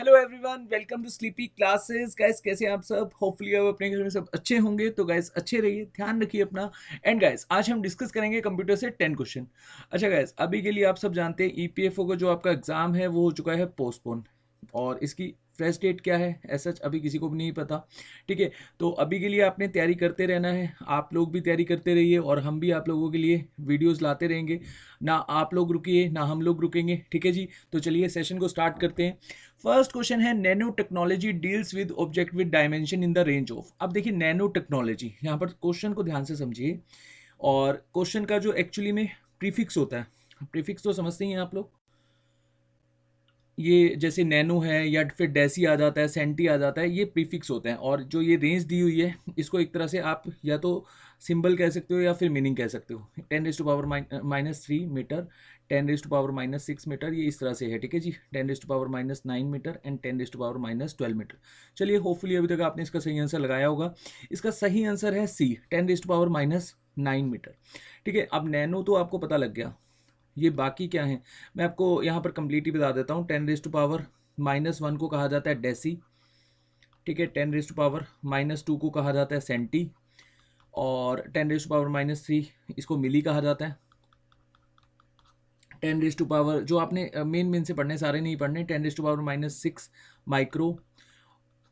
Hello everyone, welcome to sleepy classes. Guys, कैसे हैं आप सब? होपफुली आप अपने घर में सब अच्छे होंगे। तो गाइस, अच्छे रहिए, ध्यान रखिए अपना। एंड गाइस, आज हम डिस्कस करेंगे कंप्यूटर से 10 क्वेश्चन। अच्छा गाइस, अभी के लिए आप सब जानते हैं ईपीएफओ का जो आपका एग्जाम है वो हो चुका है पोस्टपोन, और इसकी फ्रेश डेट क्या है ऐसा अभी किसी को भी नहीं पता। ठीक है, तो अभी के लिए आपने तैयारी करते रहना है, आप लोग भी तैयारी करते रहिए और हम भी आप लोगों के लिए वीडियोस लाते रहेंगे। ना आप लोग रुकिए ना हम लोग रुकेंगे, ठीक है जी। तो चलिए सेशन को स्टार्ट करते हैं। फर्स्ट क्वेश्चन है, nano technology deals with object with dimension in the range of. अब देखिए नैनो टेक्नोलॉजी, यहाँ पर क्वेश्चन को ध्यान से समझिए। और क्वेश्चन का जो एक्चुअली में प्रीफिक्स होता है, प्रीफिक्स तो समझते ही हैं आप लोग। ये जैसे नैनो है या फिर डेसी आ जाता है, सेंटी आ जाता है, ये प्रीफिक्स होते हैं। और जो ये रेंज दी हुई है इसको एक तरह से आप या तो सिंबल कह सकते हो या फिर मीनिंग कह सकते हो। 10⁻⁻³ मीटर, 10⁻⁻6 मीटर, ये इस तरह से है। ठीक है जी, 10⁻⁻9 मीटर एंड 10⁻⁻12 मीटर। चलिए, होपफुली अभी तक आपने इसका सही आंसर लगाया होगा। इसका सही आंसर है सी, 10⁻⁻9 मीटर। ठीक है, अब नैनो तो आपको पता लग गया। ये बाकी क्या है मैं आपको यहाँ पर कंप्लीट ही बता देता हूँ। 10⁻⁻1 को कहा जाता है डेसी। ठीक है, 10⁻⁻2 को कहा जाता है सेंटी, और 10⁻⁻3 इसको मिली कहा जाता है। 10 जो आपने मेन मेन से पढ़ने, सारे नहीं पढ़ने। 10⁻⁻6 माइक्रो,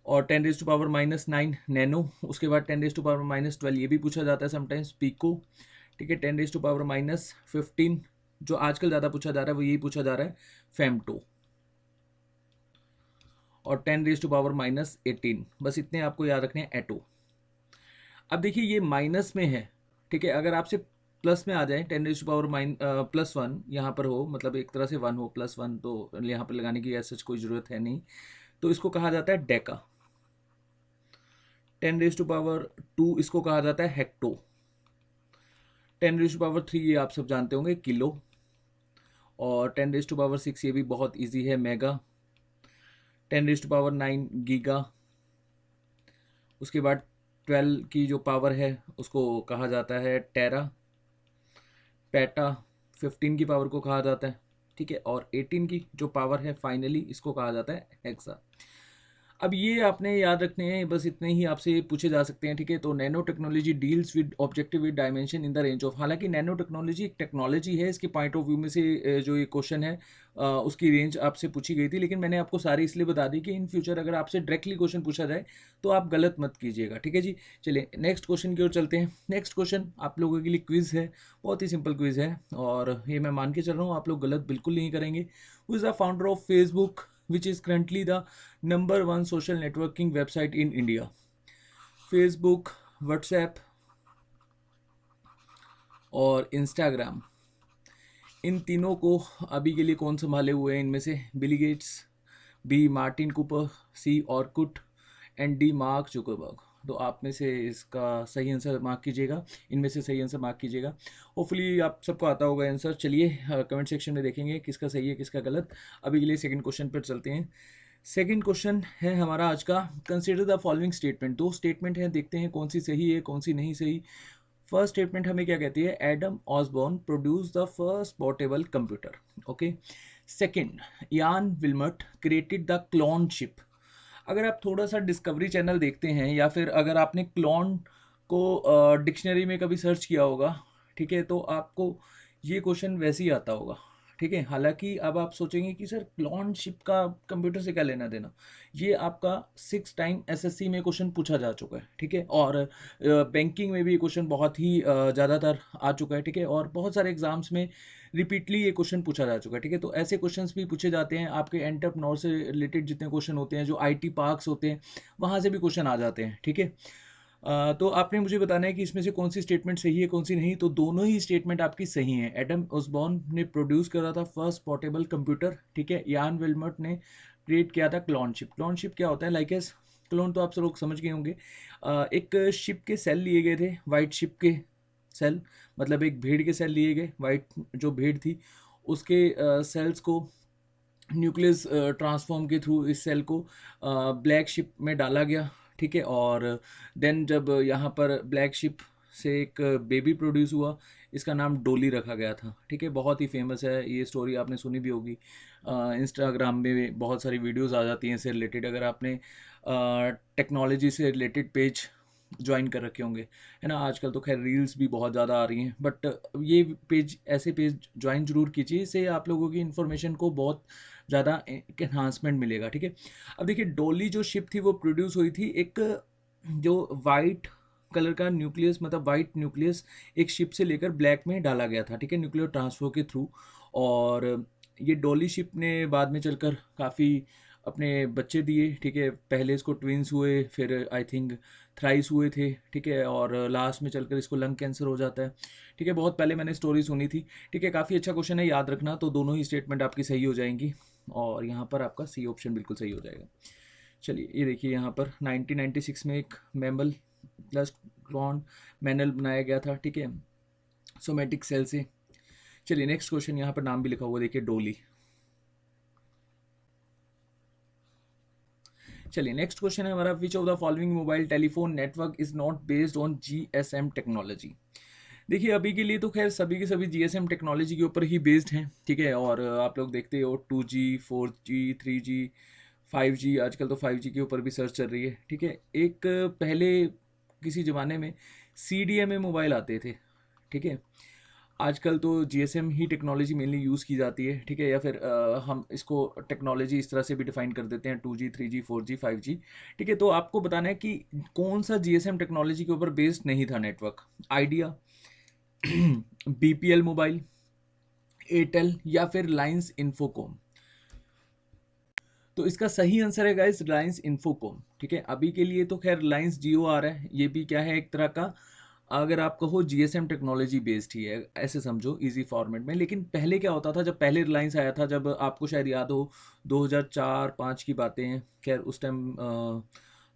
और 10⁻⁻9 नैनो। उसके बाद 10⁻⁻12 ये भी पूछा जाता है समटाइम्स, पीको। ठीक है, 10⁻⁻15 जो आजकल ज़्यादा पूछा जा रहा है वो यही पूछा जा रहा है, फेमटो। और 10⁻⁻18, बस इतने आपको याद रखने हैं, एटो। अब देखिए ये माइनस में है। ठीक है, अगर आपसे प्लस में आ जाए, 10⁻+1 यहाँ पर हो, मतलब एक तरह से 1 हो, +1, तो यहाँ पर लगाने की ऐसा कोई ज़रूरत है नहीं। तो इसको कहा जाता है डेका। 10⁻2 इसको कहा जाता है हेक्टो। 10⁻3 ये आप सब जानते होंगे, किलो। और 10⁻6 ये भी बहुत इजी है, मेगा। 10⁻9 गीगा। उसके बाद 12 की जो पावर है उसको कहा जाता है टेरा। पेटा। 15 की पावर को कहा जाता है। ठीक है, और 18 की जो पावर है फाइनली इसको कहा जाता है हेक्सा। अब ये आपने याद रखने हैं, बस इतने ही आपसे पूछे जा सकते हैं। ठीक है, तो nano technology deals with objective with dimension in the range of. हालांकि नैनो टेक्नोलॉजी एक टेक्नोलॉजी है, इसके पॉइंट ऑफ व्यू में से जो ये क्वेश्चन है उसकी रेंज आपसे पूछी गई थी, लेकिन मैंने आपको सारी इसलिए बता दी कि इन फ्यूचर अगर आपसे डायरेक्टली क्वेश्चन पूछा जाए तो आप गलत मत कीजिएगा। ठीक है जी, चलिए नेक्स्ट क्वेश्चन की ओर चलते हैं। नेक्स्ट क्वेश्चन आप लोगों के लिए क्विज है, बहुत ही सिंपल क्विज है, और ये मैं मान के चल रहा हूँ आप लोग गलत बिल्कुल नहीं करेंगे। Who is the founder of Facebook which is currently the #1 social networking website in India? Facebook, WhatsApp और इंस्टाग्राम, इन तीनों को अभी के लिए कौन संभाले हुए हैं इनमें से? Billy Gates, B Martin Cooper, C Orkut and D Mark Zuckerberg. तो आप में से इसका सही आंसर मार्क कीजिएगा, इनमें से सही आंसर मार्क कीजिएगा। होपफुली आप सबको आता होगा आंसर। चलिए कमेंट सेक्शन में देखेंगे किसका सही है किसका गलत। अभी के लिए सेकंड क्वेश्चन पर चलते हैं। सेकंड क्वेश्चन है हमारा आज का, कंसिडर द फॉलोइंग स्टेटमेंट। दो स्टेटमेंट हैं, देखते हैं कौन सी सही है कौन सी नहीं सही। फर्स्ट स्टेटमेंट हमें क्या कहती है? Adam Osborne produce the first portable computer. Okay. Second, Ian Wilmut created the clone sheep. अगर आप थोड़ा सा डिस्कवरी चैनल देखते हैं या फिर अगर आपने क्लोन को डिक्शनरी में कभी सर्च किया होगा, ठीक है, तो आपको ये क्वेश्चन वैसे ही आता होगा। ठीक है, हालांकि अब आप सोचेंगे कि सर क्लोन शिप का कंप्यूटर से क्या लेना देना। ये आपका 6 टाइम एसएससी में क्वेश्चन पूछा जा चुका है। ठीक है, और बैंकिंग में भी ये क्वेश्चन बहुत ही ज़्यादातर आ चुका है। ठीक है, और बहुत सारे एग्जाम्स में रिपीटली ये क्वेश्चन पूछा जा चुका है। ठीक है, तो ऐसे क्वेश्चंस भी पूछे जाते हैं। आपके एंटरप्रेन्योर से रिलेटेड जितने क्वेश्चन होते हैं, जो आईटी पार्क्स होते हैं, वहाँ से भी क्वेश्चन आ जाते हैं। ठीक है, तो आपने मुझे बताना है कि इसमें से कौन सी स्टेटमेंट सही है कौन सी नहीं। तो दोनों ही स्टेटमेंट आपकी सही हैं। एडम ऑसबॉर्न ने प्रोड्यूस करा था फर्स्ट पोर्टेबल कंप्यूटर। ठीक है, यान विल्मट ने क्रिएट किया था क्लोन शिप। क्लोन शिप क्या होता है? लाइक एस क्लोन तो आप सब लोग समझ गए होंगे। एक शिप के सेल लिए गए थे, वाइट शिप के सेल, मतलब एक भेड़ के सेल लिए गए। वाइट जो भेड़ थी उसके सेल्स को न्यूक्लियस ट्रांसफॉर्म के थ्रू इस सेल को ब्लैक शिप में डाला गया। ठीक है, और देन जब यहाँ पर ब्लैक शिप से एक बेबी प्रोड्यूस हुआ, इसका नाम डोली रखा गया था। ठीक है, बहुत ही फेमस है ये स्टोरी, आपने सुनी भी होगी। इंस्टाग्राम में बहुत सारी वीडियोस आ जाती हैं इससे रिलेटेड, अगर आपने टेक्नोलॉजी से रिलेटेड पेज ज्वाइन कर रखे होंगे, है ना। आजकल तो खैर रील्स भी बहुत ज़्यादा आ रही हैं, बट ये पेज, ऐसे पेज ज्वाइन जरूर कीजिए, इससे आप लोगों की इन्फॉर्मेशन को बहुत ज़्यादा एनहांसमेंट मिलेगा। ठीक है, अब देखिए डोली जो शिप थी वो प्रोड्यूस हुई थी एक जो वाइट कलर का न्यूक्लियस, मतलब वाइट न्यूक्लियस एक शिप से लेकर ब्लैक में डाला गया था। ठीक है, न्यूक्लियर ट्रांसफर के थ्रू। और ये डोली शिप ने बाद में चलकर काफ़ी अपने बच्चे दिए। ठीक है, पहले इसको ट्विंस हुए, फिर आई थिंक थ्राइस हुए थे। ठीक है, और लास्ट में चलकर इसको लंग कैंसर हो जाता है। ठीक है, बहुत पहले मैंने स्टोरी सुनी थी। ठीक है, काफ़ी अच्छा क्वेश्चन है, याद रखना। तो दोनों ही स्टेटमेंट आपकी सही हो जाएंगी और यहाँ पर आपका सी ऑप्शन बिल्कुल सही हो जाएगा। चलिए ये देखिए, यहाँ पर 1996 में एक मैमल प्लस क्लॉन मैनल बनाया गया था। ठीक है, सोमेटिक सेल से। चलिए नेक्स्ट क्वेश्चन, यहाँ पर नाम भी लिखा हुआ देखिए, डोली। चलिए नेक्स्ट क्वेश्चन है हमारा, which of the following mobile telephone network is not based on GSM technology. देखिए अभी के लिए तो खैर सभी के सभी जीएसएम टेक्नोलॉजी के ऊपर ही बेस्ड हैं। ठीक है, और आप लोग देखते हो 2G 4G 3G 5G, आजकल तो 5G के ऊपर भी सर्च चल रही है। ठीक है, एक पहले किसी ज़माने में CDMA मोबाइल आते थे। ठीक है, आजकल तो जीएसएम ही टेक्नोलॉजी मेनली यूज़ की जाती है। ठीक है, या फिर हम इसको टेक्नोलॉजी इस तरह से भी डिफाइन कर देते हैं, 2G 3G 4G 5G। ठीक है, तो आपको बताना है कि कौन सा जीएसएम टेक्नोलॉजी के ऊपर बेस्ड नहीं था network. Idea, BPL mobile, Airtel या फिर रिलायंस इन्फोकॉम। तो इसका सही आंसर है गाइस रिलायंस इन्फोकॉम। ठीक है, अभी के लिए तो खैर रिलायंस जियो आ रहा है, ये भी क्या है एक तरह का, अगर आप कहो जीएसएम टेक्नोलॉजी बेस्ड ही है, ऐसे समझो इजी फॉर्मेट में। लेकिन पहले क्या होता था, जब पहले रिलायंस आया था, जब आपको शायद याद हो 2004-5 की बातें हैं। खैर उस टाइम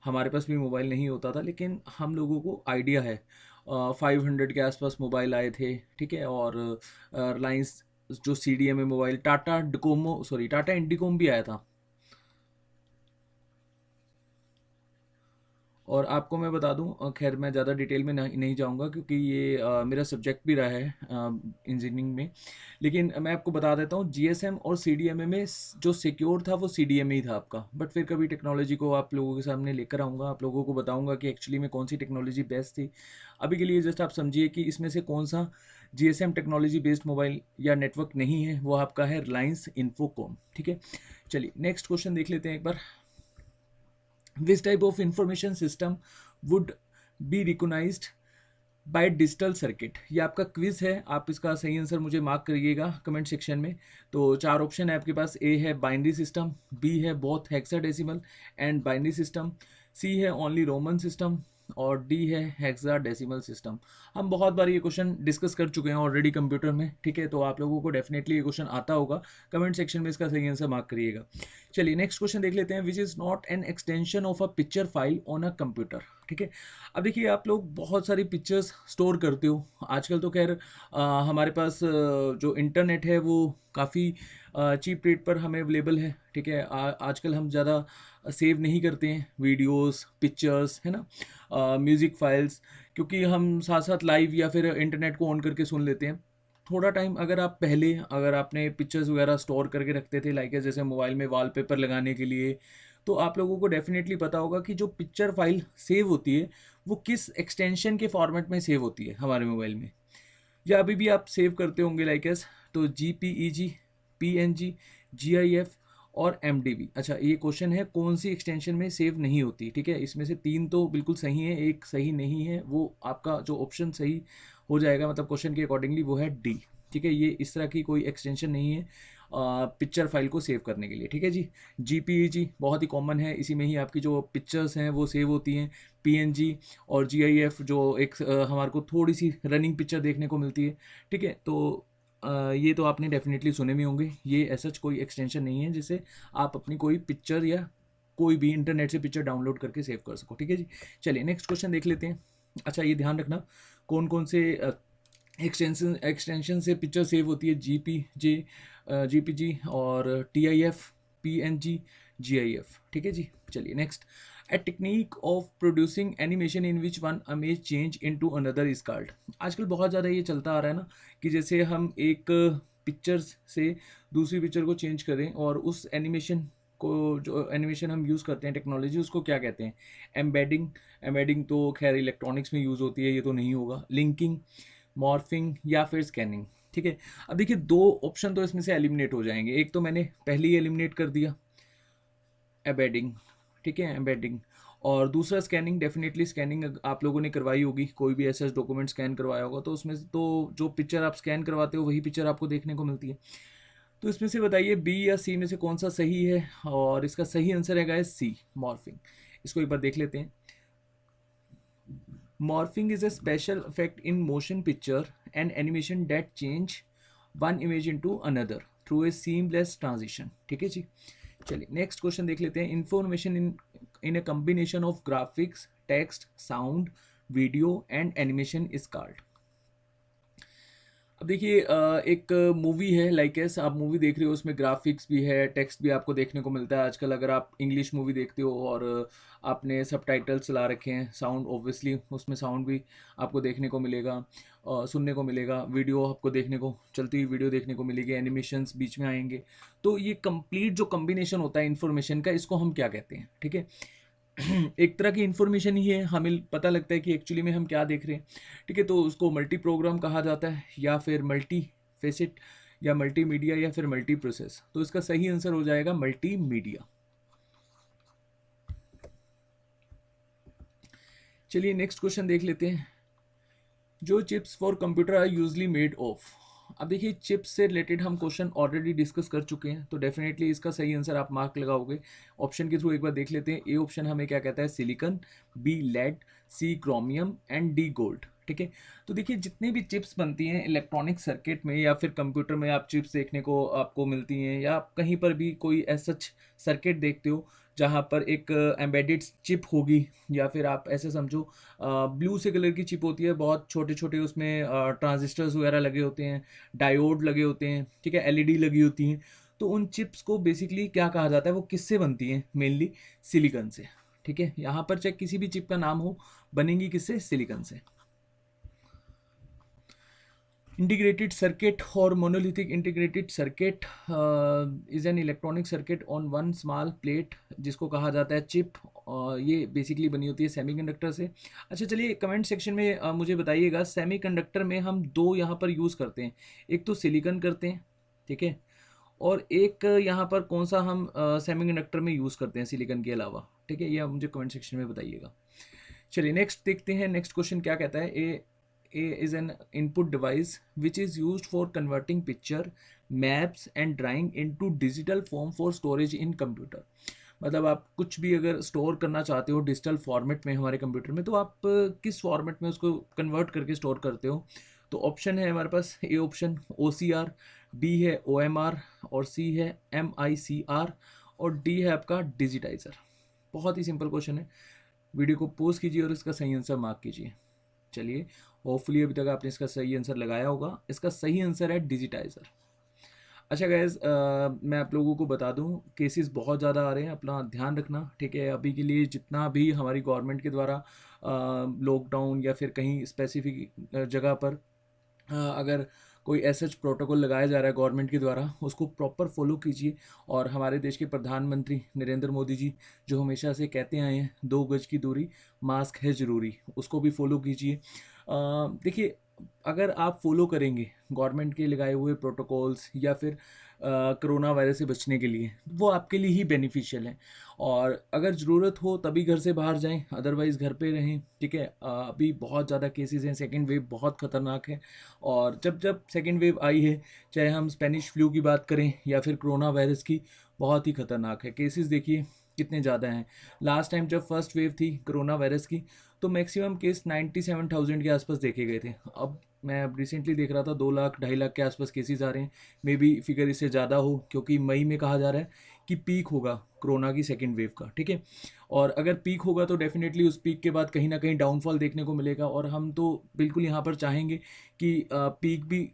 हमारे पास भी मोबाइल नहीं होता था, लेकिन हम लोगों को आइडिया है 500 के आसपास मोबाइल आए थे। ठीक है, और रिलायंस जो CDMA mobile, Tata Docomo, sorry Tata Indicom भी आया था। और आपको मैं बता दूं, खैर मैं ज़्यादा डिटेल में नहीं जाऊंगा, क्योंकि ये मेरा सब्जेक्ट भी रहा है इंजीनियरिंग में। लेकिन मैं आपको बता देता हूँ, जीएसएम और सीडीएमए में जो सिक्योर था वो सीडीएमए ही था आपका। बट फिर कभी टेक्नोलॉजी को आप लोगों के सामने लेकर आऊँगा, आप लोगों को बताऊँगा कि एक्चुअली में कौन सी टेक्नोलॉजी बेस्ट थी। अभी के लिए जस्ट आप समझिए कि इसमें से कौन सा जीएसएम टेक्नोलॉजी बेस्ड मोबाइल या नेटवर्क नहीं है, वो आपका है रिलायंस इन्फोकॉम। ठीक है, चलिए नेक्स्ट क्वेश्चन देख लेते हैं एक बार। Which type of information system would be recognized by digital circuit? ये आपका क्विज है, आप इसका सही आंसर मुझे मार्क करिएगा कमेंट सेक्शन में। तो 4 ऑप्शन है आपके पास, ए है बाइनरी सिस्टम, बी है both hexadecimal and binary system, C है ओनली रोमन सिस्टम और डी है हेक्साडेसिमल सिस्टम। हम बहुत बार ये क्वेश्चन डिस्कस कर चुके हैं ऑलरेडी कंप्यूटर में। ठीक है, तो आप लोगों को डेफिनेटली ये क्वेश्चन आता होगा, कमेंट सेक्शन में इसका सही आंसर मार्क करिएगा। चलिए नेक्स्ट क्वेश्चन देख लेते हैं, which is not an extension of a picture file on a computer. ठीक है, अब देखिए आप लोग बहुत सारी पिक्चर्स स्टोर करते हो आजकल, तो खैर हमारे पास जो इंटरनेट है वो काफ़ी चीप रेट पर हमें अवेलेबल है। ठीक है, आजकल हम ज़्यादा सेव नहीं करते हैं वीडियोस, पिक्चर्स, है ना, म्यूज़िक फाइल्स, क्योंकि हम साथ साथ लाइव या फिर इंटरनेट को ऑन करके सुन लेते हैं। थोड़ा टाइम अगर आप पहले, अगर आपने पिक्चर्स वगैरह स्टोर करके रखते थे, लाइक जैसे मोबाइल में वॉलपेपर लगाने के लिए, तो आप लोगों को डेफिनेटली पता होगा कि जो पिक्चर फाइल सेव होती है वो किस एक्सटेंशन के फॉर्मेट में सेव होती है हमारे मोबाइल में, या अभी भी आप सेव करते होंगे लाइक एस। तो JPEG, PNG, GIF और MDB। अच्छा ये क्वेश्चन है कौन सी एक्सटेंशन में सेव नहीं होती। ठीक है, इसमें से 3 तो बिल्कुल सही है, एक सही नहीं है, वो आपका जो ऑप्शन सही हो जाएगा मतलब क्वेश्चन के अकॉर्डिंगली, वो है डी। ठीक है, ये इस तरह की कोई एक्सटेंशन नहीं है पिक्चर फाइल को सेव करने के लिए। ठीक है जी, JPEG बहुत ही कॉमन है, इसी में ही आपकी जो पिक्चर्स हैं वो सेव होती हैं। PNG और GIF जो एक हमारे को थोड़ी सी रनिंग पिक्चर देखने को मिलती है। ठीक है, तो ये तो आपने डेफिनेटली सुने भी होंगे, ये ऐसा कोई एक्सटेंशन नहीं है जिससे आप अपनी कोई पिक्चर या कोई भी इंटरनेट से पिक्चर डाउनलोड करके सेव कर सको। ठीक है जी, चलिए नेक्स्ट क्वेश्चन देख लेते हैं। अच्छा ये ध्यान रखना, कौन कौन से एक्सटेंशन से पिक्चर सेव होती है, JPG और TIF, PNG, GIF, ठीक है जी। चलिए next, a technique of producing animation in which one image change into another is called. आजकल बहुत ज़्यादा ये चलता आ रहा है ना कि जैसे हम एक पिक्चर्स से दूसरी पिक्चर को चेंज करें और उस एनिमेशन को, जो एनिमेशन हम यूज़ करते हैं टेक्नोलॉजी, उसको क्या कहते हैं? एम्बेडिंग। एम्बेडिंग तो खैर इलेक्ट्रॉनिक्स में यूज़ होती है, ये तो नहीं होगा। लिंकिंग, मॉर्फिंग या फिर स्कैनिंग, ठीक है। अब देखिए दो ऑप्शन तो इसमें से एलिमिनेट हो जाएंगे। एक तो मैंने पहले ही एलिमिनेट कर दिया, एम्बेडिंग, ठीक है, एम्बेडिंग। और दूसरा स्कैनिंग, डेफिनेटली स्कैनिंग आप लोगों ने करवाई होगी, कोई भी ऐसा डॉक्यूमेंट स्कैन करवाया होगा तो उसमें तो जो पिक्चर आप स्कैन करवाते हो वही पिक्चर आपको देखने को मिलती है। तो इसमें से बताइए बी या सी में से कौन सा सही है? और इसका सही आंसर है गाइस सी, मॉर्फिंग। इसको एक बार देख लेते हैं। Morphing is a special effect in motion picture and animation that change one image into another through a seamless transition, ठीक है जी। चलिए नेक्स्ट क्वेश्चन देख लेते हैं। Information in a combination of graphics, text, sound, video and animation is called. अब देखिए एक movie है लाइक एस, आप मूवी देख रहे हो, उसमें ग्राफिक्स भी है, टेक्स्ट भी आपको देखने को मिलता है। आजकल अगर आप इंग्लिश मूवी देखते हो और आपने सबटाइटल्स चला रखे हैं, साउंड ऑब्वियसली उसमें साउंड भी आपको देखने को मिलेगा, सुनने को मिलेगा, वीडियो आपको देखने को, चलती हुई वीडियो देखने को मिलेगी, एनिमेशंस बीच में आएंगे। तो ये कंप्लीट जो कम्बिनेशन होता है इन्फॉर्मेशन का, इसको हम क्या कहते हैं? ठीक है, एक तरह की इंफॉर्मेशन ही है, हमें पता लगता है कि एक्चुअली में हम क्या देख रहे हैं, ठीक है। तो उसको मल्टी प्रोग्राम कहा जाता है, या फिर मल्टी फेसिट, या मल्टी मीडिया, या फिर मल्टी प्रोसेस। तो इसका सही आंसर हो जाएगा मल्टी मीडिया। चलिए नेक्स्ट क्वेश्चन देख लेते हैं। जो chips for computer are usually made of. अब देखिए चिप्स से रिलेटेड हम क्वेश्चन ऑलरेडी डिस्कस कर चुके हैं, तो डेफिनेटली इसका सही आंसर आप मार्क लगाओगे। ऑप्शन के थ्रू एक बार देख लेते हैं। ए ऑप्शन हमें क्या कहता है? Silicon, B lead, C chromium and D gold, ठीक है। तो देखिए जितने भी चिप्स बनती हैं इलेक्ट्रॉनिक सर्किट में या फिर कंप्यूटर में, आप चिप्स देखने को आपको मिलती हैं, या आप कहीं पर भी कोई ऐसा सर्किट देखते हो जहाँ पर एक एम्बेडेड चिप होगी, या फिर आप ऐसे समझो ब्लू से कलर की चिप होती है, बहुत छोटे छोटे उसमें ट्रांजिस्टर्स वगैरह लगे होते हैं, डायोड लगे होते हैं, ठीक है, एलईडी लगी होती हैं। तो उन चिप्स को बेसिकली क्या कहा जाता है? वो किससे बनती हैं? मेनली सिलिकॉन से, ठीक है। यहाँ पर चाहे किसी भी चिप का नाम हो, बनेंगी किससे? सिलिकॉन से। इंटीग्रेटेड सर्किट और monolithic integrated circuit is an electronic circuit on one small plate, जिसको कहा जाता है चिप। ये बेसिकली बनी होती है सेमीकंडक्टर से। अच्छा चलिए कमेंट सेक्शन में मुझे बताइएगा, सेमीकंडक्टर में हम दो यहाँ पर यूज़ करते हैं, एक तो सिलिकॉन करते हैं, ठीक है, और एक यहाँ पर कौन सा हम सेमीकंडक्टर में यूज़ करते हैं सिलिकॉन के अलावा, ठीक है, ये आप मुझे कमेंट सेक्शन में बताइएगा। चलिए नेक्स्ट देखते हैं। नेक्स्ट क्वेश्चन क्या कहता है? A is an input device which is used for converting picture, maps and drawing into digital form for storage in computer। मतलब आप कुछ भी अगर स्टोर करना चाहते हो डिजिटल फॉर्मेट में हमारे कंप्यूटर में, तो आप किस फॉर्मेट में उसको कन्वर्ट करके स्टोर करते हो? तो ऑप्शन है हमारे पास, ए ऑप्शन OCR, बी है OMR, और सी है MICR, और डी है आपका डिजिटाइजर। बहुत ही सिंपल क्वेश्चन है। वीडियो को पॉज कीजिए और इसका सही आंसर मार्क कीजिए। चलिए होपफुली अभी तक आपने इसका सही आंसर लगाया होगा। इसका सही आंसर है डिजिटाइजर। अच्छा गैस, मैं आप लोगों को बता दूं केसेस बहुत ज़्यादा आ रहे हैं, अपना ध्यान रखना, ठीक है। अभी के लिए जितना भी हमारी गवर्नमेंट के द्वारा लॉकडाउन या फिर कहीं स्पेसिफिक जगह पर अगर कोई ऐसा प्रोटोकॉल लगाया जा रहा है गवर्नमेंट के द्वारा, उसको प्रॉपर फॉलो कीजिए। और हमारे देश के प्रधानमंत्री नरेंद्र मोदी जी जो हमेशा से कहते आए हैं 2 गज की दूरी, मास्क है ज़रूरी, उसको भी फॉलो कीजिए। देखिए अगर आप फॉलो करेंगे गवर्नमेंट के लगाए हुए प्रोटोकॉल्स या फिर कोरोना वायरस से बचने के लिए, वो आपके लिए ही बेनिफिशियल है। और अगर ज़रूरत हो तभी घर से बाहर जाएं, अदरवाइज़ घर पे रहें, ठीक है। अभी बहुत ज़्यादा केसेस हैं, सेकेंड वेव बहुत ख़तरनाक है। और जब जब सेकेंड वेव आई है, चाहे हम स्पेनिश फ्लू की बात करें या फिर कोरोना वायरस की, बहुत ही ख़तरनाक है। केसेस देखिए कितने ज़्यादा हैं। लास्ट टाइम जब फर्स्ट वेव थी कोरोना वायरस की, तो मैक्सिमम केस 97,000 के आसपास देखे गए थे। अब रिसेंटली देख रहा था 2 लाख 2.5 लाख के आसपास केसेस आ रहे हैं। मे बी फिगर इससे ज़्यादा हो, क्योंकि मई में कहा जा रहा है कि पीक होगा कोरोना की सेकेंड वेव का, ठीक है। और अगर पीक होगा तो डेफिनेटली उस पीक के बाद कहीं ना कहीं डाउनफॉल देखने को मिलेगा। और हम तो बिल्कुल यहाँ पर चाहेंगे कि पीक भी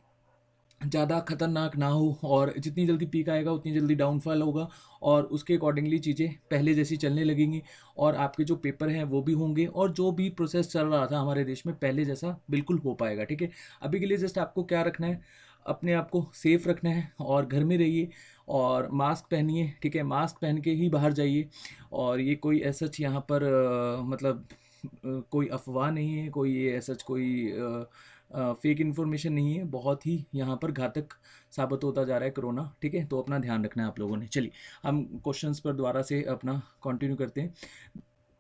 ज़्यादा खतरनाक ना हो, और जितनी जल्दी पीक आएगा उतनी जल्दी डाउनफॉल होगा, और उसके अकॉर्डिंगली चीज़ें पहले जैसी चलने लगेंगी, और आपके जो पेपर हैं वो भी होंगे, और जो भी प्रोसेस चल रहा था हमारे देश में पहले जैसा बिल्कुल हो पाएगा। ठीक है, अभी के लिए जस्ट आपको क्या रखना है, अपने आप को सेफ रखना है, और घर में रहिए, और मास्क पहनिए। ठीक है, मास्क पहन के ही बाहर जाइए, और ये कोई ऐसा यहाँ पर मतलब कोई अफवाह नहीं है, कोई ये ऐसा कोई फेक इन्फॉर्मेशन नहीं है, बहुत ही यहाँ पर घातक साबित होता जा रहा है कोरोना। ठीक है, तो अपना ध्यान रखना है आप लोगों ने। चलिए हम क्वेश्चंस पर दोबारा से अपना कंटिन्यू करते हैं।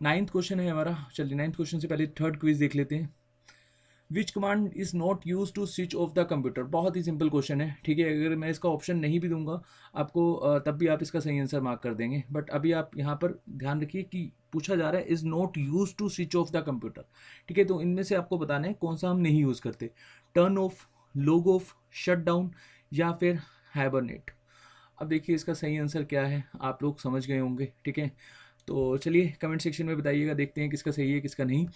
9th क्वेश्चन है हमारा। चलिए 9th क्वेश्चन से पहले 3rd क्विज देख लेते हैं। Which command is not use to switch off the computer. बहुत ही सिंपल क्वेश्चन है। ठीक है, अगर मैं इसका ऑप्शन नहीं भी दूंगा आपको तब भी आप इसका सही आंसर मार्क कर देंगे, बट अभी आप यहाँ पर ध्यान रखिए कि पूछा जा रहा है is not use to switch off the computer. ठीक है, तो इनमें से आपको बताना है कौन सा हम नहीं यूज़ करते। Turn off, log of, shut down, या फिर हाइबरनेट। अब देखिए इसका सही आंसर क्या है, आप लोग समझ गए होंगे। ठीक है, तो चलिए कमेंट सेक्शन में बताइएगा, देखते हैं किसका सही है किसका नहीं।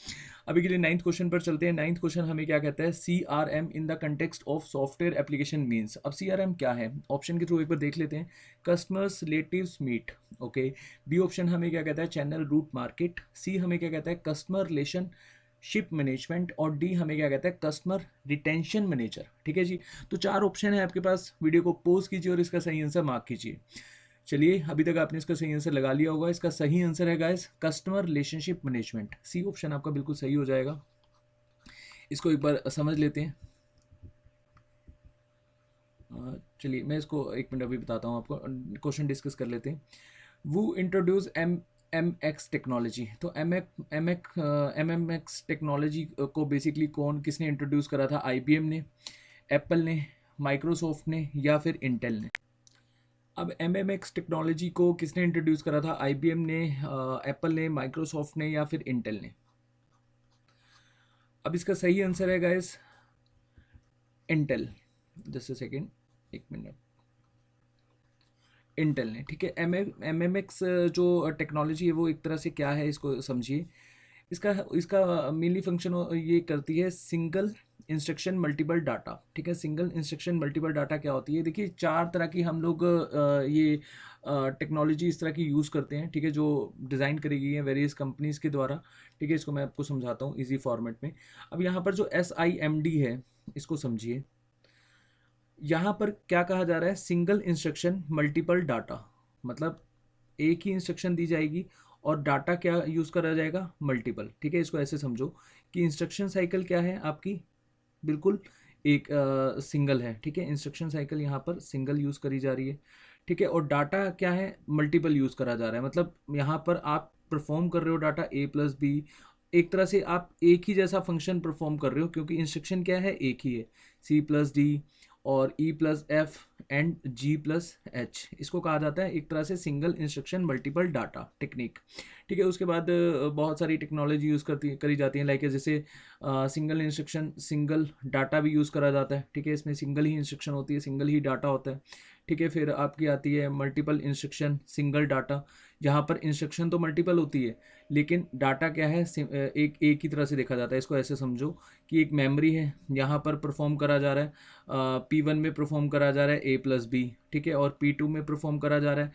अभी के लिए 9th क्वेश्चन पर चलते हैं। 9th क्वेश्चन हमें क्या कहता है, CRM in the context of software application means. अब CRM क्या है, ऑप्शन के थ्रू एक बार देख लेते हैं। Customers relatives meet, okay. B option हमें क्या कहता है, चैनल रूट मार्केट। सी हमें क्या कहता है, कस्टमर रिलेशन शिप मैनेजमेंट, और डी हमें क्या कहता है, कस्टमर रिटेंशन मैनेजर। ठीक है जी, तो 4 ऑप्शन है आपके पास। वीडियो को पॉज कीजिए और इसका सही आंसर मार्क कीजिए। चलिए अभी तक आपने इसका सही आंसर लगा लिया होगा। इसका सही आंसर है guys customer relationship management. C option आपका बिल्कुल सही हो जाएगा। इसको एक बार समझ लेते हैं। चलिए मैं इसको 1 मिनट अभी बताता हूँ आपको, क्वेश्चन डिस्कस कर लेते हैं। वो इंट्रोड्यूस MMX टेक्नोलॉजी। तो MMX टेक्नोलॉजी को बेसिकली किसने इंट्रोड्यूस करा था, IBM ने, एप्पल ने, माइक्रोसॉफ्ट ने, या फिर इंटेल ने। अब MMX टेक्नोलॉजी को किसने इंट्रोड्यूस करा था, IBM ने, एप्पल ने, माइक्रोसॉफ्ट ने, या फिर इंटेल ने। अब इसका सही आंसर है guys Intel. Just a second, 1 minute. Intel ने। ठीक है, MMX जो टेक्नोलॉजी है वो एक तरह से क्या है इसको समझिए। इसका इसका मेनली फंक्शन ये करती है सिंगल इंस्ट्रक्शन मल्टीपल डाटा। ठीक है, सिंगल इंस्ट्रक्शन मल्टीपल डाटा क्या होती है, देखिए 4 तरह की हम लोग ये टेक्नोलॉजी इस तरह की यूज़ करते हैं। ठीक है, जो डिज़ाइन करी गई है वेरियस कंपनीज़ के द्वारा। ठीक है, इसको मैं आपको समझाता हूँ इजी फॉर्मेट में। अब यहाँ पर जो SIMD है इसको समझिए। यहाँ पर क्या कहा जा रहा है, सिंगल इंस्ट्रक्शन मल्टीपल डाटा, मतलब एक ही इंस्ट्रक्शन दी जाएगी और डाटा क्या यूज़ करा जाएगा, मल्टीपल। ठीक है, इसको ऐसे समझो कि इंस्ट्रक्शन साइकिल क्या है आपकी, बिल्कुल एक सिंगल है। ठीक है, इंस्ट्रक्शन साइकिल यहाँ पर सिंगल यूज़ करी जा रही है। ठीक है, और डाटा क्या है, मल्टीपल यूज़ करा जा रहा है, मतलब यहाँ पर आप परफॉर्म कर रहे हो डाटा A+B। एक तरह से आप एक ही जैसा फंक्शन परफॉर्म कर रहे हो, क्योंकि इंस्ट्रक्शन क्या है, एक ही है, C+D और E+F एंड G+H। इसको कहा जाता है एक तरह से single instruction multiple data technique. ठीक है, उसके बाद बहुत सारी टेक्नोलॉजी यूज़ करी जाती है, लाइक जैसे सिंगल इंस्ट्रक्शन सिंगल डाटा भी यूज़ करा जाता है। ठीक है, इसमें सिंगल ही इंस्ट्रक्शन होती है, सिंगल ही डाटा होता है। ठीक है, फिर आपकी आती है मल्टीपल इंस्ट्रक्शन सिंगल डाटा, जहाँ पर इंस्ट्रक्शन तो मल्टीपल होती है लेकिन डाटा क्या है, एक ही तरह से देखा जाता है। इसको ऐसे समझो कि एक मेमोरी है, यहाँ पर परफॉर्म करा जा रहा है, P1 में परफॉर्म करा जा रहा है A+B। ठीक है, और P2 में परफॉर्म करा जा रहा है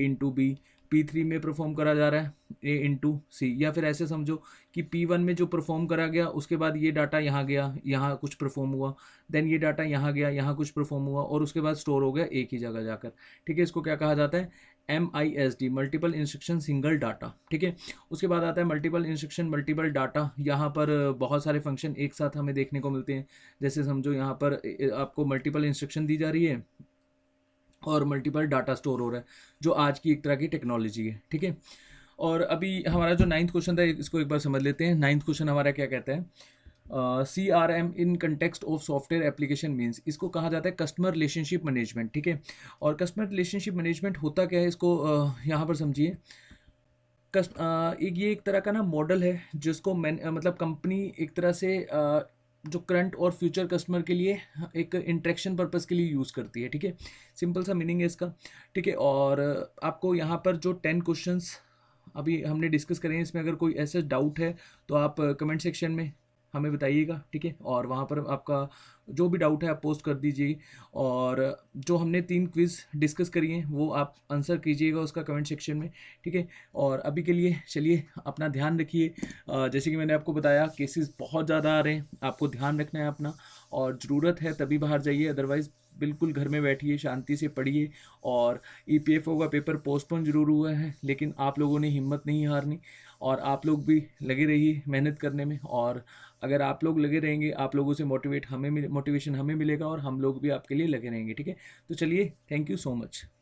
A×B। P3 में परफॉर्म करा जा रहा है A×C। या फिर ऐसे समझो कि P1 में जो परफॉर्म करा गया उसके बाद ये डाटा यहाँ गया, यहाँ कुछ परफॉर्म हुआ, देन ये डाटा यहाँ गया, यहाँ कुछ परफॉर्म हुआ, और उसके बाद स्टोर हो गया एक ही जगह जाकर। ठीक है, इसको क्या कहा जाता है, MISD, multiple instruction single data. ठीक है, उसके बाद आता है मल्टीपल इंस्ट्रक्शन मल्टीपल डाटा। यहाँ पर बहुत सारे फंक्शन एक साथ हमें देखने को मिलते हैं। जैसे समझो यहाँ पर आपको मल्टीपल इंस्ट्रक्शन दी जा रही है और मल्टीपल डाटा स्टोर हो रहा है, जो आज की एक तरह की टेक्नोलॉजी है। ठीक है, और अभी हमारा जो 9th क्वेश्चन था इसको एक बार समझ लेते हैं। 9th क्वेश्चन हमारा क्या कहता है, CRM in context of software application means. इसको कहा जाता है कस्टमर रिलेशनशिप मैनेजमेंट। ठीक है, और कस्टमर रिलेशनशिप मैनेजमेंट होता क्या है, इसको यहाँ पर समझिए। ये एक तरह का ना मॉडल है जिसको मतलब कंपनी एक तरह से जो करंट और फ्यूचर कस्टमर के लिए एक इंटरेक्शन पर्पस के लिए यूज़ करती है। ठीक है, सिंपल सा मीनिंग है इसका। ठीक है, और आपको यहाँ पर जो 10 क्वेश्चंस अभी हमने डिस्कस करें, इसमें अगर कोई ऐसा डाउट है तो आप कमेंट सेक्शन में हमें बताइएगा, ठीक है। और वहाँ पर आपका जो भी डाउट है आप पोस्ट कर दीजिए, और जो हमने 3 क्विज़ डिस्कस करी हैं वो आप आंसर कीजिएगा उसका कमेंट सेक्शन में, ठीक है। और अभी के लिए चलिए अपना ध्यान रखिए। जैसे कि मैंने आपको बताया केसेस बहुत ज़्यादा आ रहे हैं, आपको ध्यान रखना है अपना, और ज़रूरत है तभी बाहर जाइए, अदरवाइज़ बिल्कुल घर में बैठिए, शांति से पढ़िए। और ईपीएफओ का पेपर पोस्टपोन जरूर हुआ है, लेकिन आप लोगों ने हिम्मत नहीं हारनी, और आप लोग भी लगे रहिए मेहनत करने में। और अगर आप लोग लगे रहेंगे, आप लोगों से मोटिवेशन हमें मिलेगा, और हम लोग भी आपके लिए लगे रहेंगे, ठीक है। तो चलिए, थैंक यू सो मच।